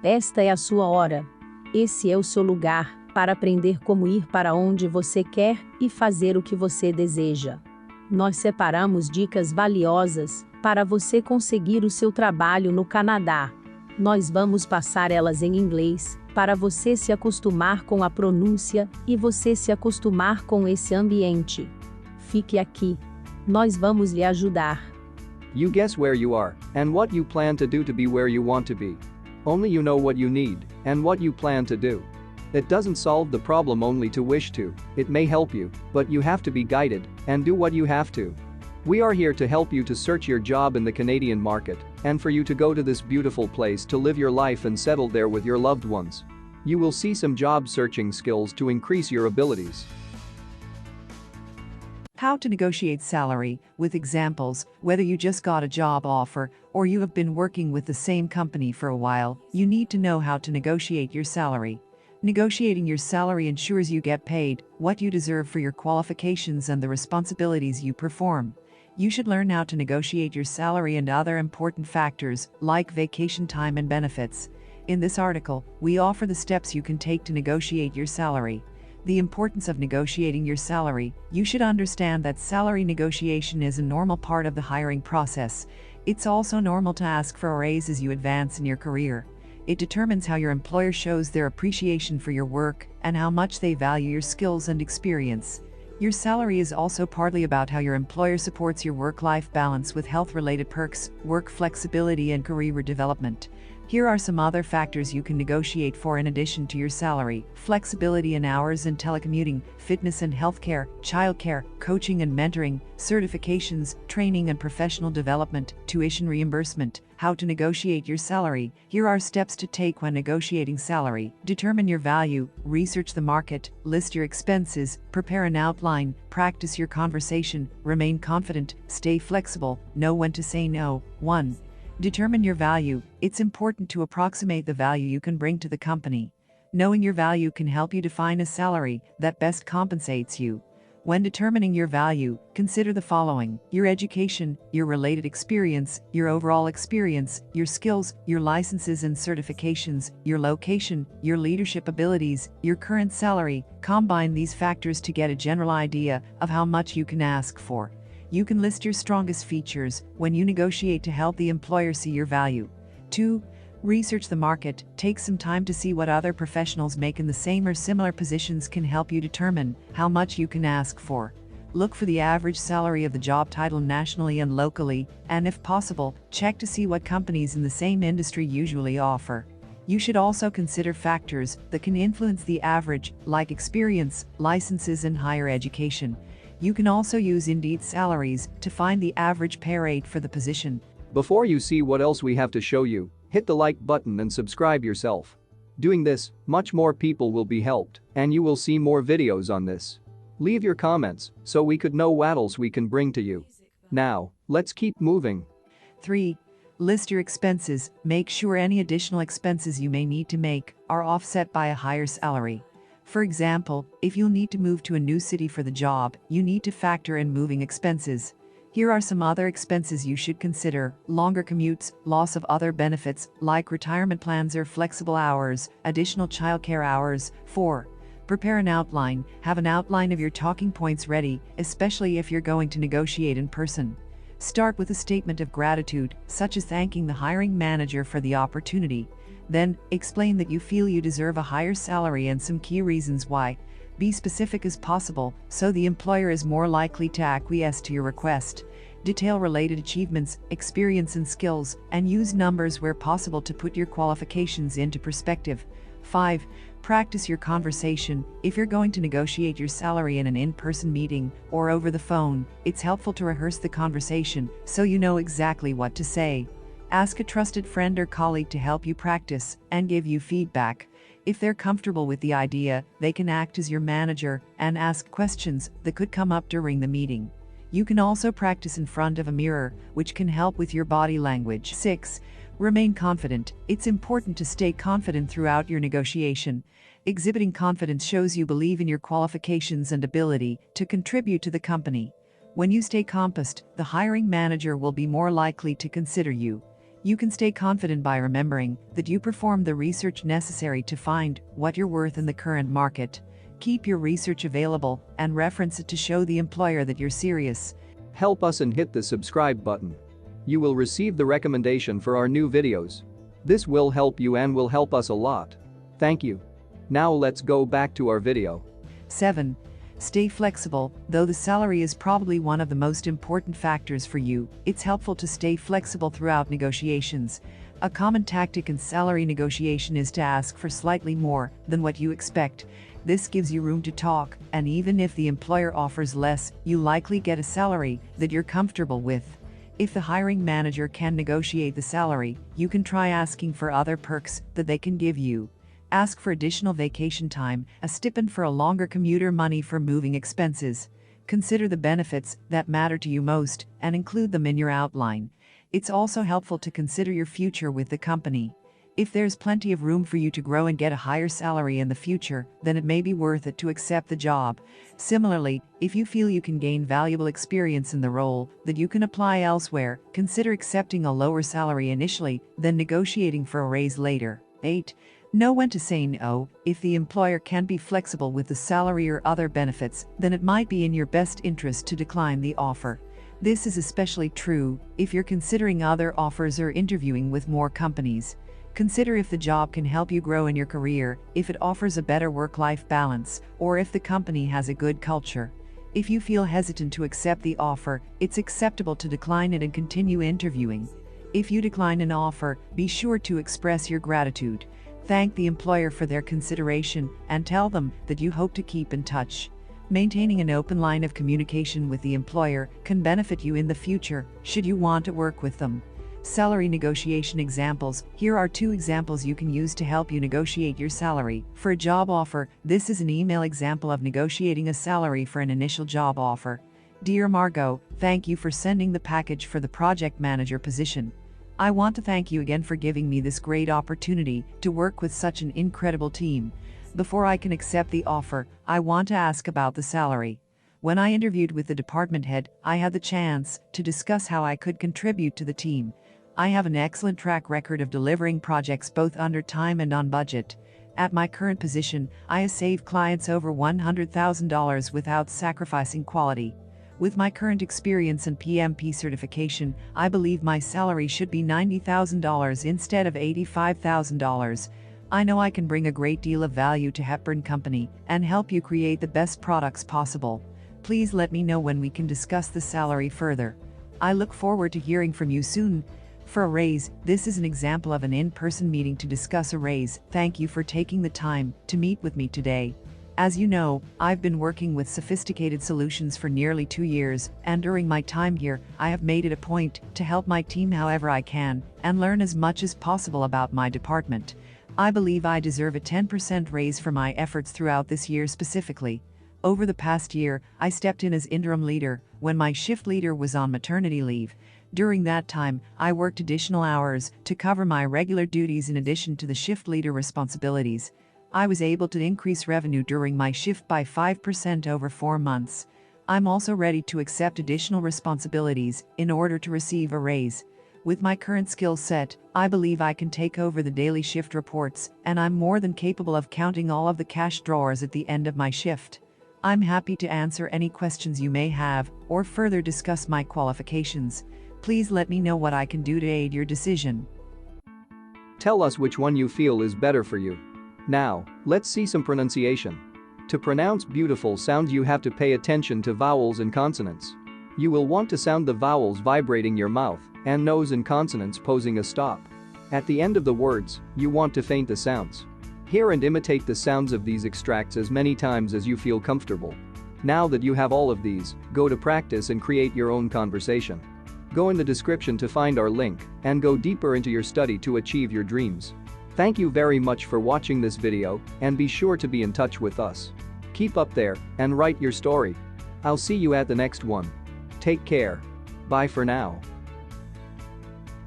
Esta é a sua hora. Esse é o seu lugar para aprender como ir para onde você quer e fazer o que você deseja. Nós separamos dicas valiosas para você conseguir o seu trabalho no Canadá. Nós vamos passar elas em inglês, para você se acostumar com a pronúncia e você se acostumar com esse ambiente. Fique aqui. Nós vamos lhe ajudar. You guess where you are and what you plan to do to be where you want to be. Only you know what you need and what you plan to do. It doesn't solve the problem only to wish to, it may help you, but you have to be guided and do what you have to. We are here to help you to search your job in the Canadian market and for you to go to this beautiful place to live your life and settle there with your loved ones. You will see some job searching skills to increase your abilities. How to negotiate salary, with examples. Whether you just got a job offer or you have been working with the same company for a while, you need to know how to negotiate your salary. Negotiating your salary ensures you get paid what you deserve for your qualifications and the responsibilities you perform. You should learn how to negotiate your salary and other important factors, like vacation time and benefits. In this article, we offer the steps you can take to negotiate your salary. The importance of negotiating your salary. You should understand that salary negotiation is a normal part of the hiring process. It's also normal to ask for a raise as you advance in your career. It determines how your employer shows their appreciation for your work and how much they value your skills and experience. Your salary is also partly about how your employer supports your work-life balance with health-related perks, work flexibility, and career development. Here are some other factors you can negotiate for in addition to your salary: flexibility in hours and telecommuting, fitness and healthcare, childcare, coaching and mentoring, certifications, training and professional development, tuition reimbursement. How to negotiate your salary. Here are steps to take when negotiating salary. Determine your value, research the market, list your expenses, prepare an outline, practice your conversation, remain confident, stay flexible, know when to say no. 1. Determine your value. It's important to approximate the value you can bring to the company. Knowing your value can help you define a salary that best compensates you. When determining your value, consider the following: your education, your related experience, your overall experience, your skills, your licenses and certifications, your location, your leadership abilities, your current salary. Combine these factors to get a general idea of how much you can ask for. You can list your strongest features when you negotiate to help the employer see your value. 2. Research the market. Take some time to see what other professionals make in the same or similar positions can help you determine how much you can ask for. Look for the average salary of the job title nationally and locally, and if possible, check to see what companies in the same industry usually offer. You should also consider factors that can influence the average, like experience, licenses, and higher education. You can also use Indeed salaries to find the average pay rate for the position. Before you see what else we have to show you, hit the like button and subscribe yourself. Doing this, much more people will be helped, and you will see more videos on this. Leave your comments so we could know what else we can bring to you. Now, let's keep moving. 3. List your expenses. Make sure any additional expenses you may need to make are offset by a higher salary. For example, if you'll need to move to a new city for the job, you need to factor in moving expenses. Here are some other expenses you should consider: longer commutes, loss of other benefits like retirement plans or flexible hours, additional childcare hours. 4. Prepare an outline. Have an outline of your talking points ready, especially if you're going to negotiate in person. Start with a statement of gratitude, such as thanking the hiring manager for the opportunity. Then, explain that you feel you deserve a higher salary and some key reasons why. Be specific as possible, so the employer is more likely to acquiesce to your request. Detail related achievements, experience, and skills, and use numbers where possible to put your qualifications into perspective. 5. Practice your conversation. If you're going to negotiate your salary in an in-person meeting or over the phone, it's helpful to rehearse the conversation so you know exactly what to say. Ask a trusted friend or colleague to help you practice and give you feedback. If they're comfortable with the idea, they can act as your manager and ask questions that could come up during the meeting. You can also practice in front of a mirror, which can help with your body language. 6. Remain confident. It's important to stay confident throughout your negotiation. Exhibiting confidence shows you believe in your qualifications and ability to contribute to the company. When you stay composed, the hiring manager will be more likely to consider you. You can stay confident by remembering that you performed the research necessary to find what you're worth in the current market. Keep your research available and reference it to show the employer that you're serious. Help us and hit the subscribe button. You will receive the recommendation for our new videos. This will help you and will help us a lot. Thank you. Now let's go back to our video. 7. Stay flexible. Though the salary is probably one of the most important factors for you, it's helpful to stay flexible throughout negotiations. A common tactic in salary negotiation is to ask for slightly more than what you expect. This gives you room to talk, and even if the employer offers less, you likely get a salary that you're comfortable with. If the hiring manager can negotiate the salary, you can try asking for other perks that they can give you. Ask for additional vacation time, a stipend for a longer commuter, money for moving expenses. Consider the benefits that matter to you most and include them in your outline. It's also helpful to consider your future with the company. If there's plenty of room for you to grow and get a higher salary in the future, then it may be worth it to accept the job. Similarly, if you feel you can gain valuable experience in the role that you can apply elsewhere, consider accepting a lower salary initially, then negotiating for a raise later. 8. Know when to say no. If the employer can't be flexible with the salary or other benefits, then it might be in your best interest to decline the offer. This is especially true if you're considering other offers or interviewing with more companies. Consider if the job can help you grow in your career, if it offers a better work-life balance, or if the company has a good culture. If you feel hesitant to accept the offer, it's acceptable to decline it and continue interviewing. If you decline an offer, be sure to express your gratitude. Thank the employer for their consideration and tell them that you hope to keep in touch. Maintaining an open line of communication with the employer can benefit you in the future, should you want to work with them. Salary negotiation examples. Here are 2 examples you can use to help you negotiate your salary. For a job offer, this is an email example of negotiating a salary for an initial job offer. Dear Margot, thank you for sending the package for the project manager position. I want to thank you again for giving me this great opportunity to work with such an incredible team. Before I can accept the offer, I want to ask about the salary. When I interviewed with the department head, I had the chance to discuss how I could contribute to the team. I have an excellent track record of delivering projects both under time and on budget. At my current position, I have saved clients over $100,000 without sacrificing quality. With my current experience and PMP certification, I believe my salary should be $90,000 instead of $85,000. I know I can bring a great deal of value to Hepburn Company and help you create the best products possible. Please let me know when we can discuss the salary further. I look forward to hearing from you soon. For a raise, this is an example of an in-person meeting to discuss a raise. Thank you for taking the time to meet with me today. As you know, I've been working with sophisticated solutions for nearly 2 years, and during my time here, I have made it a point to help my team however I can and learn as much as possible about my department. I believe I deserve a 10% raise for my efforts throughout this year specifically. Over the past year, I stepped in as interim leader when my shift leader was on maternity leave. During that time, I worked additional hours to cover my regular duties in addition to the shift leader responsibilities. I was able to increase revenue during my shift by 5% over 4 months. I'm also ready to accept additional responsibilities in order to receive a raise. With my current skill set, I believe I can take over the daily shift reports, and I'm more than capable of counting all of the cash drawers at the end of my shift. I'm happy to answer any questions you may have or further discuss my qualifications. Please let me know what I can do to aid your decision. Tell us which one you feel is better for you. Now, let's see some pronunciation. To pronounce beautiful sounds, you have to pay attention to vowels and consonants. You will want to sound the vowels vibrating your mouth and nose and consonants posing a stop. At the end of the words, you want to faint the sounds. Hear and imitate the sounds of these extracts as many times as you feel comfortable. Now that you have all of these, go to practice and create your own conversation. Go in the description to find our link and go deeper into your study to achieve your dreams. Thank you very much for watching this video, and be sure to be in touch with us. Keep up there and write your story. I'll see you at the next one. Take care. Bye for now.